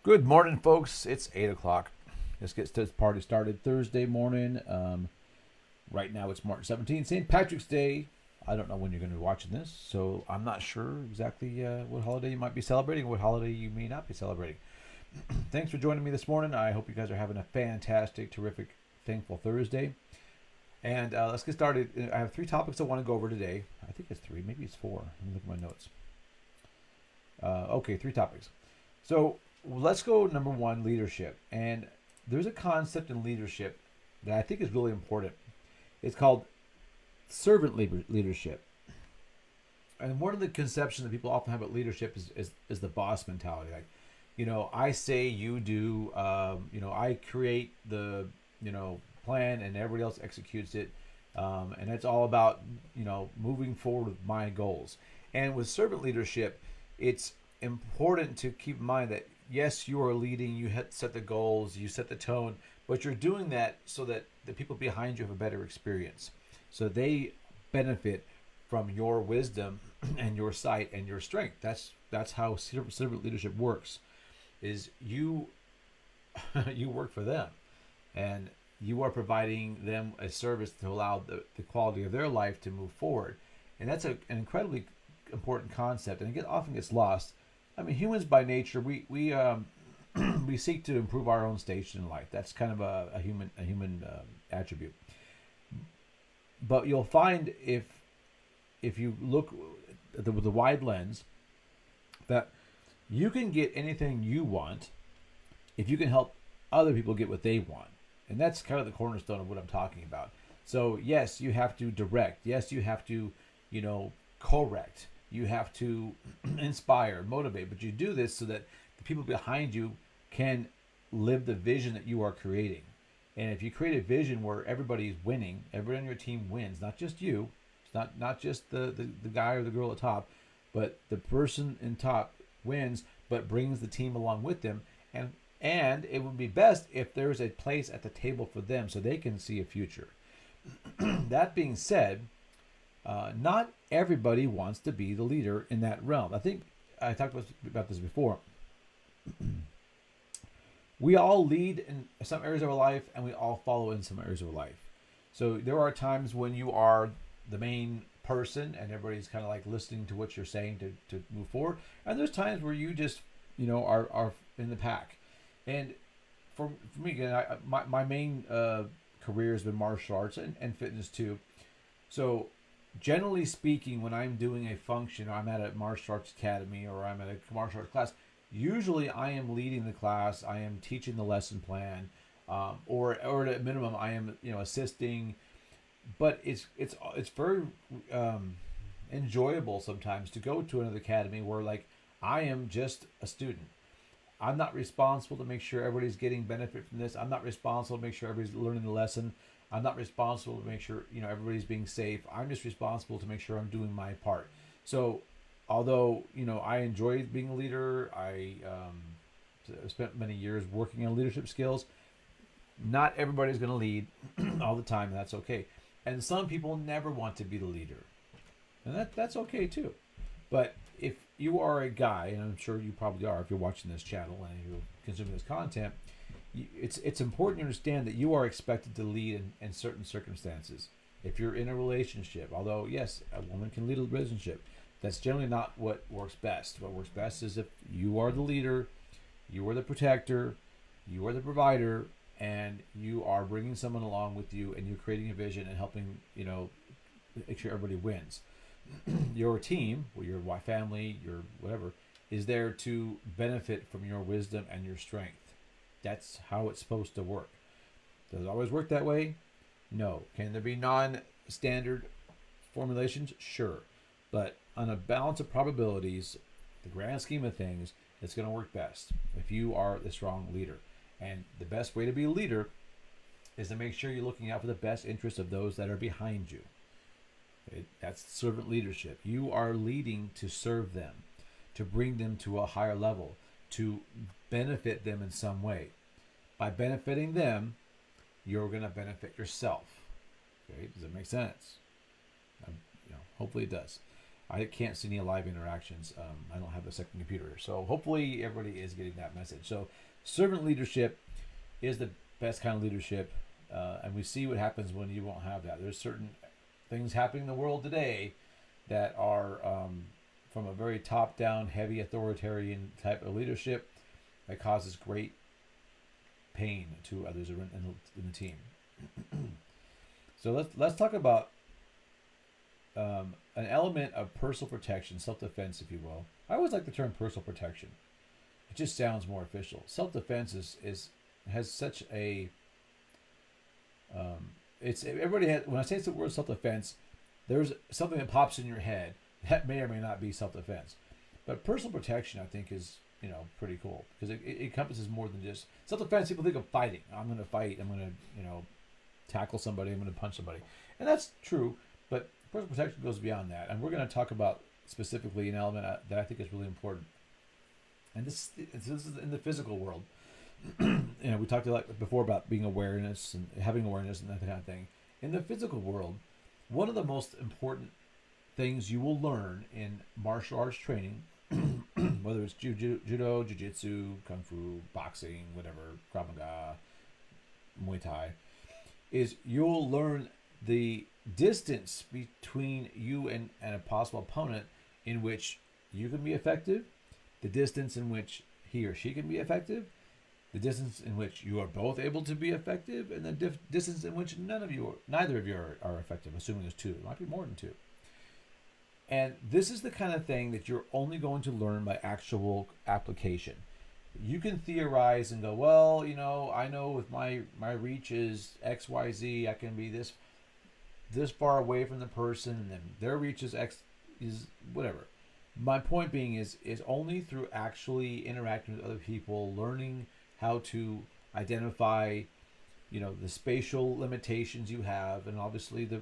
Good morning, folks. It's 8 o'clock. Let's get this party started Thursday morning. Right now it's March 17th, St. Patrick's Day. I don't know when you're going to be watching this, so I'm not sure exactly what holiday you might be celebrating, what holiday you may not be celebrating. Thanks for joining me this morning. I hope you guys are having a fantastic, terrific, thankful Thursday. And let's get started. I have three topics I want to go over today. I think it's three, maybe it's four. Let me look at my notes. Okay, three topics. So let's go number one, leadership. And there's a concept in leadership that I think is really important. It's called servant leadership. And one of the conceptions that people often have about leadership is the boss mentality. Like, I say, you do. I create the plan, and everybody else executes it. And it's all about moving forward with my goals. And with servant leadership, it's important to keep in mind that yes, you are leading, you set the goals, you set the tone, but you're doing that so that the people behind you have a better experience, so they benefit from your wisdom and your sight and your strength. That's how servant leadership works. Is you you work for them, and you are providing them a service to allow the quality of their life to move forward, and that's an incredibly important concept, and it often gets lost. I mean, humans by nature, we we seek to improve our own station in life. That's kind of a human attribute. But you'll find if you look with a wide lens that you can get anything you want if you can help other people get what they want, and that's kind of the cornerstone of what I'm talking about. So yes, you have to direct. Yes, you have to, correct. You have to inspire, motivate, but you do this so that the people behind you can live the vision that you are creating. And if you create a vision where everybody's winning, everybody on your team wins, not just you, it's not just the guy or the girl at top, but the person in top wins, but brings the team along with them. And it would be best if there's a place at the table for them so they can see a future. That being said, not everybody wants to be the leader in that realm. I think I talked about this before. We all lead in some areas of our life, and we all follow in some areas of our life. So there are times when you are the main person, and everybody's kind of like listening to what you're saying to move forward. And there's times where you just are in the pack. And for me again, my main career has been martial arts and fitness too. So generally speaking, when I'm doing a function, or I'm at a martial arts academy, or I'm at a martial arts class, usually I am leading the class. I am teaching the lesson plan, or at a minimum, I am assisting. But it's very enjoyable sometimes to go to another academy where like I am just a student. I'm not responsible to make sure everybody's getting benefit from this. I'm not responsible to make sure everybody's learning the lesson. I'm not responsible to make sure everybody's being safe. I'm just responsible to make sure I'm doing my part. So, although I enjoy being a leader, I spent many years working on leadership skills. Not everybody's going to lead all the time, and that's okay. And some people never want to be the leader, and that's okay too. But if you are a guy, and I'm sure you probably are if you're watching this channel and you're consuming this content, it's important to understand that you are expected to lead in certain circumstances. If you're in a relationship, although yes, a woman can lead a relationship, that's generally not what works best. What works best is if you are the leader, you are the protector, you are the provider, and you are bringing someone along with you, and you're creating a vision and helping make sure everybody wins. Your team, or your family, your whatever, is there to benefit from your wisdom and your strength. That's how it's supposed to work. Does it always work that way? No. Can there be non-standard formulations? Sure. But on a balance of probabilities, the grand scheme of things, it's going to work best if you are the strong leader. And the best way to be a leader is to make sure you're looking out for the best interests of those that are behind you. That's servant leadership. You are leading to serve them, to bring them to a higher level, to benefit them in some way. By benefiting them, you're going to benefit yourself. Okay, does that make sense? Hopefully it does. I can't see any live interactions. I don't have a second computer. So hopefully everybody is getting that message. So servant leadership is the best kind of leadership. And we see what happens when you won't have that. There's certain things happening in the world today that are from a very top-down, heavy authoritarian type of leadership that causes great pain to others in the team. So let's talk about an element of personal protection, self-defense, if you will. I always like the term personal protection. It just sounds more official. Self-defense has such a it's everybody has, when I say it's the word self-defense, there's something that pops in your head that may or may not be self-defense. But personal protection, I think, is pretty cool because it encompasses more than just self-defense. People think of fighting. I'm going to fight. I'm going to tackle somebody. I'm going to punch somebody, and that's true. But personal protection goes beyond that, and we're going to talk about specifically an element that I think is really important. And this is in the physical world. We talked before about being awareness and having awareness and that kind of thing. In the physical world, one of the most important things you will learn in martial arts training, whether it's judo, jiu-jitsu, kung fu, boxing, whatever, Krav Maga, Muay Thai, is you'll learn the distance between you and a possible opponent in which you can be effective, the distance in which he or she can be effective, the distance in which you are both able to be effective, and the distance in which neither of you are effective, assuming there's two. It might be more than two. And this is the kind of thing that you're only going to learn by actual application. You can theorize and go, well, I know with my reach is X, Y, Z, I can be this far away from the person, and then their reach is X, is whatever. My point being is only through actually interacting with other people, learning how to identify, the spatial limitations you have, and obviously the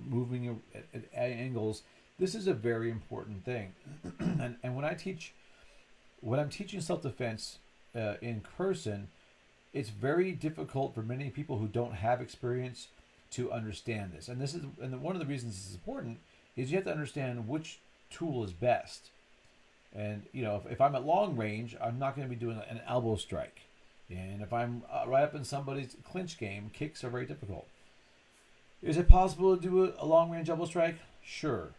moving at angles. This is a very important thing. and when I'm teaching self-defense in person, it's very difficult for many people who don't have experience to understand this. And one of the reasons this is important is you have to understand which tool is best. And if I'm at long range, I'm not going to be doing an elbow strike. And if I'm right up in somebody's clinch game, kicks are very difficult. Is it possible to do a long range elbow strike? Sure.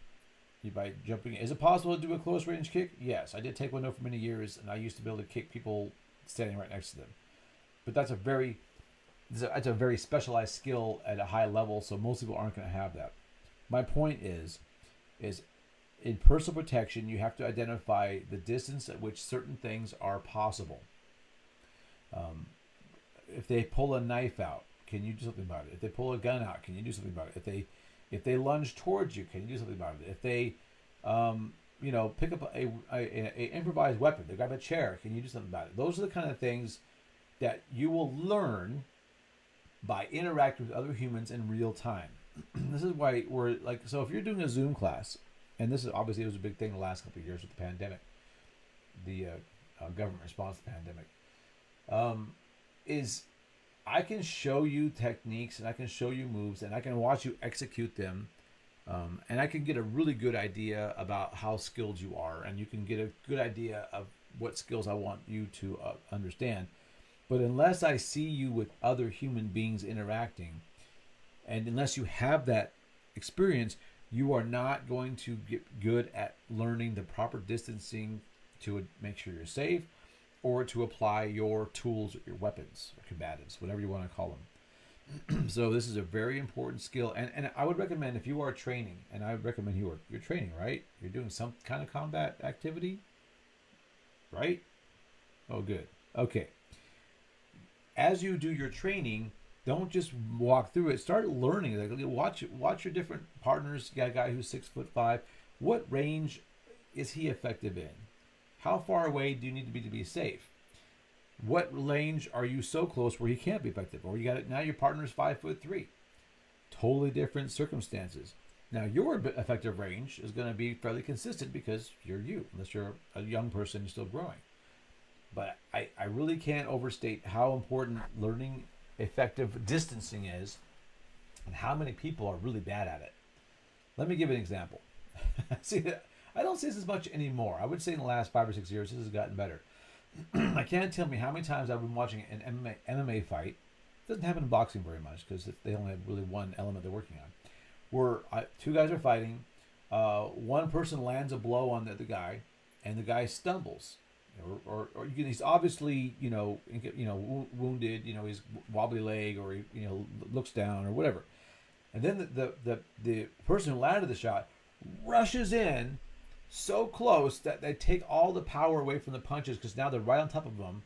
By jumping. Is it possible to do a close range kick? Yes. I did taekwondo for many years, and I used to be able to kick people standing right next to them. But that's a very specialized skill at a high level, so most people aren't going to have that. My point is in personal protection, you have to identify the distance at which certain things are possible. If they pull a knife out, can you do something about it? If they pull a gun out, can you do something about it? If they lunge towards you, can you do something about it? If they, pick up a improvised weapon, they grab a chair, can you do something about it? Those are the kind of things that you will learn by interacting with other humans in real time. This is why so if you're doing a Zoom class, and this is obviously it was a big thing the last couple of years with the pandemic, the government response to the pandemic, is I can show you techniques and I can show you moves and I can watch you execute them, and I can get a really good idea about how skilled you are, and you can get a good idea of what skills I want you to understand. But unless I see you with other human beings interacting, and unless you have that experience, you are not going to get good at learning the proper distancing to make sure you're safe, or to apply your tools or your weapons or combatives, whatever you want to call them. So this is a very important skill. And I would recommend, if you are training, and I would recommend you're training, right? You're doing some kind of combat activity, right? Oh, good. Okay. As you do your training, don't just walk through it. Start learning. Watch your different partners. You got a guy who's 6'5". What range is he effective in? How far away do you need to be safe? What range are you so close where he can't be effective? Or now your partner's 5'3". Totally different circumstances. Now your effective range is going to be fairly consistent because you're you, unless you're a young person, you're still growing. But I really can't overstate how important learning effective distancing is, and how many people are really bad at it. Let me give an example. See, I don't see this as much anymore. I would say in the last 5 or 6 years, this has gotten better. I can't tell me how many times I've been watching an MMA fight. It doesn't happen in boxing very much because they only have really one element they're working on. Where two guys are fighting, one person lands a blow on the other guy, and the guy stumbles, or he's obviously wounded. He's wobbly leg, or he looks down or whatever, and then the person who landed the shot rushes in so close that they take all the power away from the punches because now they're right on top of them,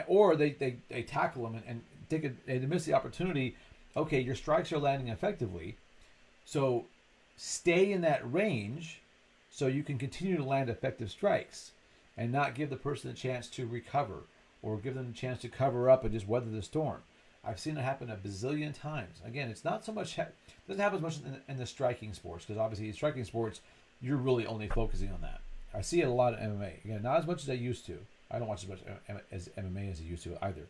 or they tackle them and they miss the opportunity. Okay, your strikes are landing effectively, so stay in that range so you can continue to land effective strikes and not give the person a chance to recover or give them a chance to cover up and just weather the storm. I've seen it happen a bazillion times. Again, it's not so much, doesn't happen as much in the striking sports because obviously in striking sports, you're really only focusing on that. I see it a lot in MMA. Again, not as much as I used to. I don't watch as much as MMA as I used to either.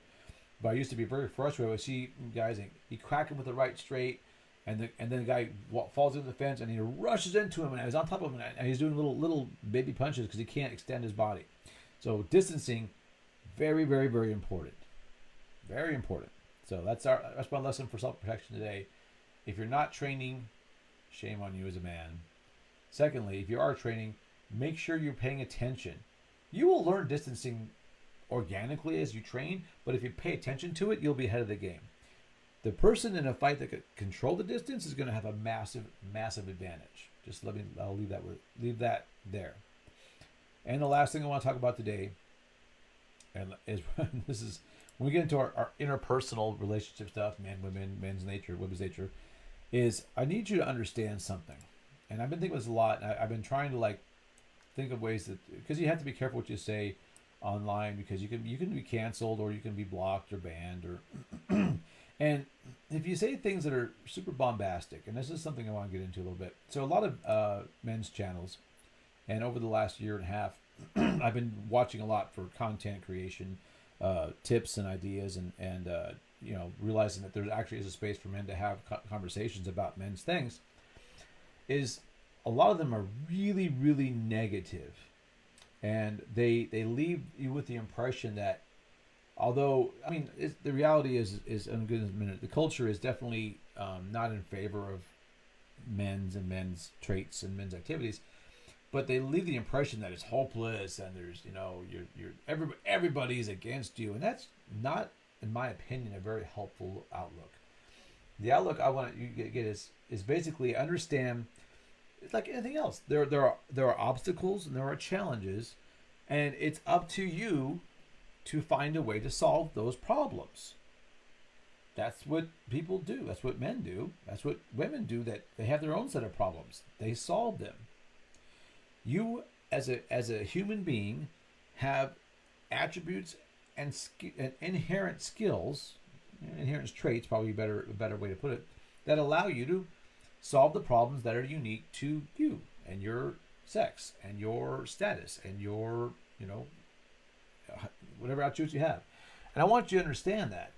But I used to be very frustrated. I would see guys, and he crack him with the right straight, and then the guy falls into the fence, and he rushes into him, and he's on top of him, and he's doing little baby punches because he can't extend his body. So distancing, very, very, very important. Very important. So that's my lesson for self-protection today. If you're not training, shame on you as a man. Secondly, if you are training, make sure you're paying attention. You will learn distancing organically as you train, but if you pay attention to it, you'll be ahead of the game. The person in a fight that can control the distance is going to have a massive, massive advantage. I'll leave that there. And the last thing I want to talk about today, and is this is when we get into our interpersonal relationship stuff, man, women, men's nature, women's nature, is I need you to understand something. And I've been thinking about this a lot, and I've been trying to think of ways that, because you have to be careful what you say online, because you can be canceled or you can be blocked or banned or and if you say things that are super bombastic, and this is something I want to get into a little bit. So a lot of men's channels, and over the last year and a half, I've been watching a lot for content creation, tips and ideas, and realizing that there actually is a space for men to have conversations about men's things. Is a lot of them are really, really negative. And they leave you with the impression that, although, the reality is in a good minute, the culture is definitely not in favor of men's traits and men's activities, but they leave the impression that it's hopeless and there's, everybody's against you. And that's not, in my opinion, a very helpful outlook. The outlook I want you to get is basically understand. It's like anything else. There are obstacles and there are challenges, and it's up to you to find a way to solve those problems. That's what people do. That's what men do. That's what women do. That they have their own set of problems. They solve them. You, as a human being, have attributes and inherent skills, inherent traits, probably a better way to put it, that allow you to solve the problems that are unique to you and your sex and your status and your, whatever attributes you have. And I want you to understand that.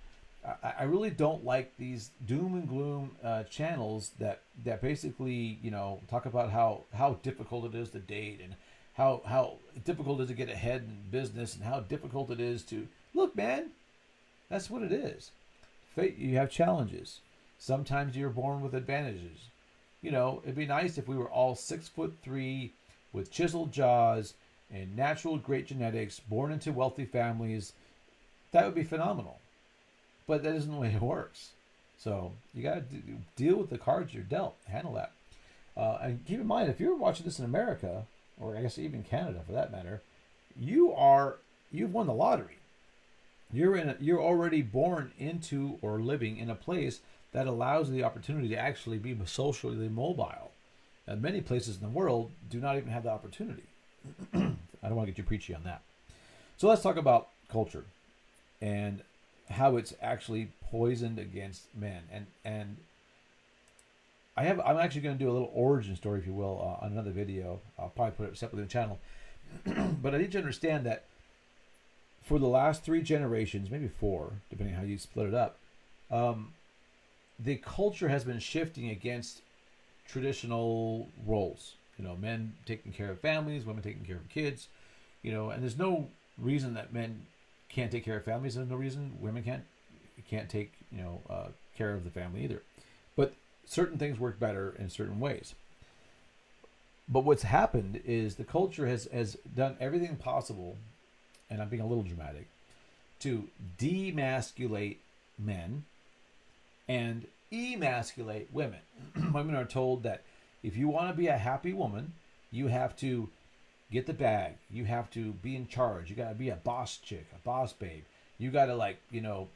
I really don't like these doom and gloom channels that basically, talk about how difficult it is to date and how difficult it is to get ahead in business and how difficult it is to look, man. That's what it is. You have challenges. Sometimes you're born with advantages. It'd be nice if we were all 6'3" with chiseled jaws and natural great genetics, born into wealthy families. That would be phenomenal. But that isn't the way it works. So you got to deal with the cards you're dealt. Handle that. And keep in mind, if you're watching this in America, or I guess even Canada for that matter, you've won the lottery. You're already born into or living in a place that allows the opportunity to actually be socially mobile. And many places in the world do not even have the opportunity. I don't want to get too preachy on that. So let's talk about culture and how it's actually poisoned against men. And I'm actually going to do a little origin story, if you will, on another video. I'll probably put it separately on the channel. But I need you to understand that for the last 3 generations, maybe 4, depending on how you split it up, the culture has been shifting against traditional roles. Men taking care of families, women taking care of kids. And there's no reason that men can't take care of families. There's no reason women can't take care of the family either. But certain things work better in certain ways. But what's happened is the culture has done everything possible, and I'm being a little dramatic, to demasculate men and emasculate women. Women are told that if you want to be a happy woman, you have to get the bag. You have to be in charge. You got to be a boss chick, a boss babe. You got to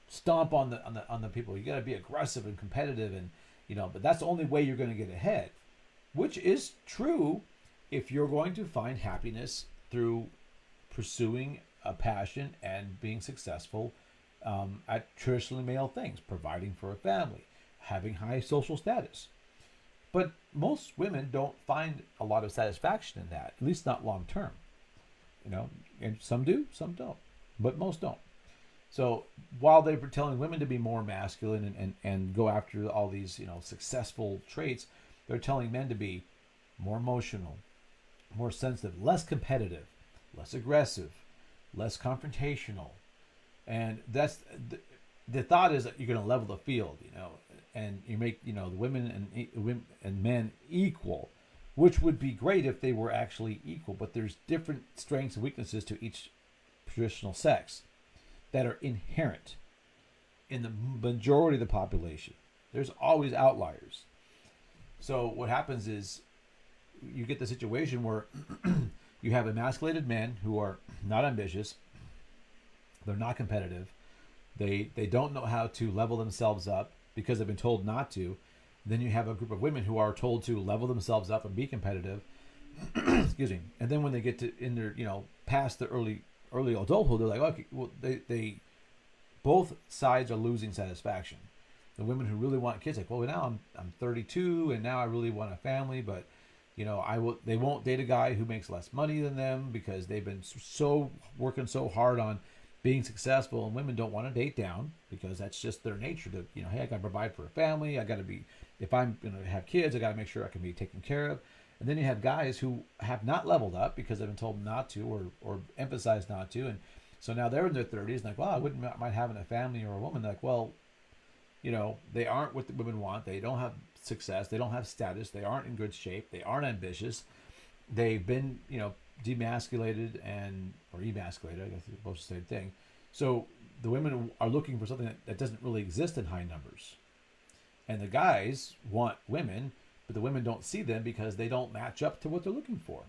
stomp on the people. You got to be aggressive and competitive, and but that's the only way you're going to get ahead, which is true if you're going to find happiness through pursuing a passion and being successful at traditionally male things, providing for a family, having high social status. But most women don't find a lot of satisfaction in that, at least not long term. And some do, some don't, but most don't. So while they're telling women to be more masculine and go after all these successful traits, they're telling men to be more emotional, more sensitive, less competitive, less aggressive, less confrontational. And that's the thought is that you're going to level the field, and you make the women and men equal, which would be great if they were actually equal. But there's different strengths and weaknesses to each traditional sex that are inherent in the majority of the population. There's always outliers. So what happens is you get the situation where you have emasculated men who are not ambitious, they're not competitive, they don't know how to level themselves up because they've been told not to. Then you have a group of women who are told to level themselves up and be competitive. Excuse me. And then when they get to in their past the early adulthood, they're like, okay, well, they both sides are losing satisfaction. The women who really want kids, like, well, now I'm 32 and now I really want a family, but they won't date a guy who makes less money than them because they've been working so hard on being successful. And women don't want to date down because that's just their nature to, hey, I got to provide for a family. I got to be, if I'm going to have kids, I got to make sure I can be taken care of. And then you have guys who have not leveled up because they've been told not to or emphasized not to. And so now they're in their 30s and like, well, I wouldn't mind having a family or a woman. Like, well, they aren't what the women want. They don't have success. They don't have status. They aren't in good shape. They aren't ambitious. They've been, demasculated or emasculated. I guess it's both the same thing. So the women are looking for something that doesn't really exist in high numbers. And the guys want women, but the women don't see them because they don't match up to what they're looking for.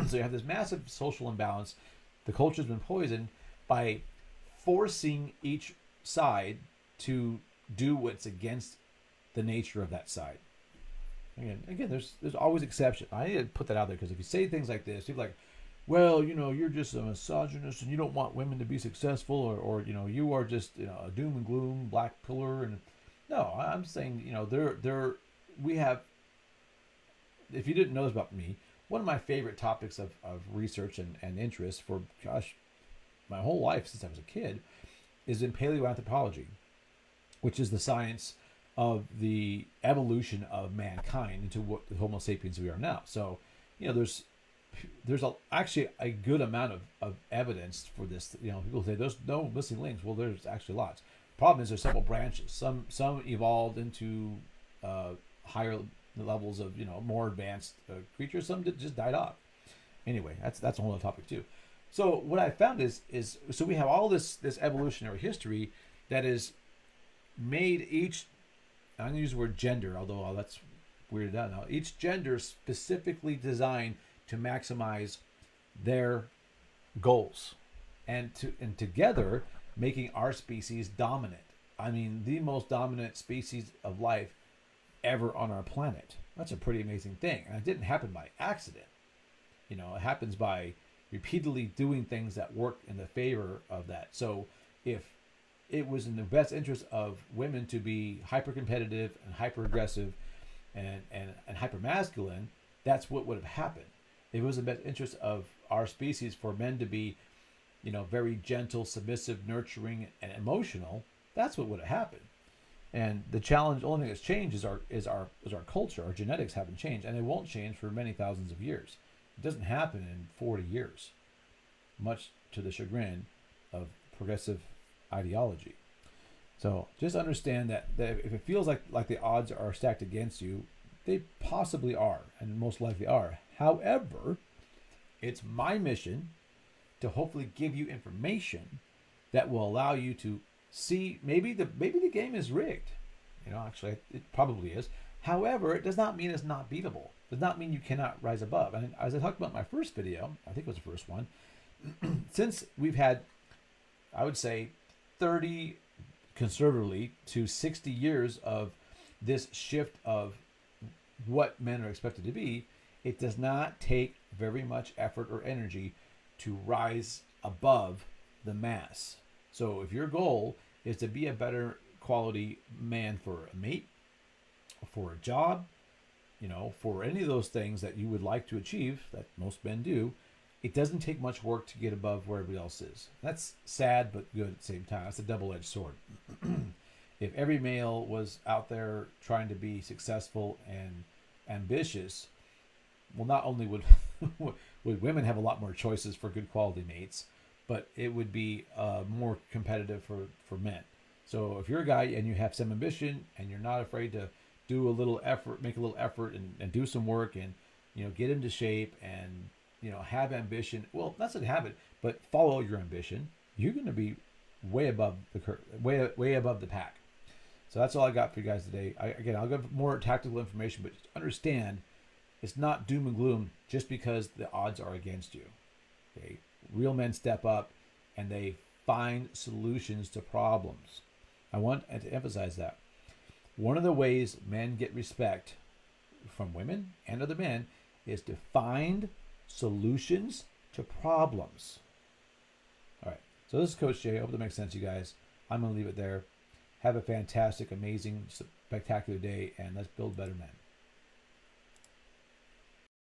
So you have this massive social imbalance. The culture's been poisoned by forcing each side to do what's against the nature of that side. Again, there's always exception. I need to put that out there because if you say things like this, people are like, well, you're just a misogynist and you don't want women to be successful, or you are just a doom and gloom black pillar. And no, I'm saying we have. If you didn't know this about me, one of my favorite topics of research and interest for my whole life since I was a kid is in paleoanthropology, which is the science of the evolution of mankind into what the Homo sapiens we are now. So, there's actually a good amount of evidence for this. People say there's no missing links. Well, there's actually lots. Problem is there's several branches. Some evolved into higher levels of more advanced creatures. Some just died off. Anyway, that's a whole other topic too. So what I found is so we have all this evolutionary history that is made each. I'm going to use the word gender, although that's weirded out now. Each gender specifically designed to maximize their goals, and together making our species dominant. I mean, the most dominant species of life ever on our planet. That's a pretty amazing thing, and it didn't happen by accident. It happens by repeatedly doing things that work in the favor of that. So if it was in the best interest of women to be hyper competitive and hyper aggressive and hyper masculine, that's what would have happened. If it was in the best interest of our species for men to be, very gentle, submissive, nurturing, and emotional, that's what would have happened. And the challenge, only thing that's changed is our culture. Our genetics haven't changed, and it won't change for many thousands of years. It doesn't happen in 40 years, much to the chagrin of progressive ideology. So just understand that if it feels like the odds are stacked against you, they possibly are, and most likely are. However, it's my mission to hopefully give you information that will allow you to see maybe the game is rigged. Actually, it probably is. However, it does not mean it's not beatable. It does not mean you cannot rise above. And as I talked about in my first video, I think it was the first one, since we've had, I would say, 30 conservatively to 60 years of this shift of what men are expected to be, it does not take very much effort or energy to rise above the mass. So if your goal is to be a better quality man for a mate, for a job, for any of those things that you would like to achieve, that most men do, it doesn't take much work to get above where everybody else is. That's sad but good at the same time. It's a double-edged sword. If every male was out there trying to be successful and ambitious, well, not only would would women have a lot more choices for good quality mates, but it would be more competitive for men. So if you're a guy and you have some ambition and you're not afraid to do a little effort, make a little effort and do some work and get into shape and have ambition. Well, not to have it, but follow your ambition. You're going to be way above the way above the pack. So that's all I got for you guys today. I'll give more tactical information, but just understand it's not doom and gloom just because the odds are against you. Okay, real men step up and they find solutions to problems. I want to emphasize that. One of the ways men get respect from women and other men is to find solutions to problems. All right. So this is Coach Jay. I hope that makes sense, you guys. I'm going to leave it there. Have a fantastic, amazing, spectacular day, and let's build better men.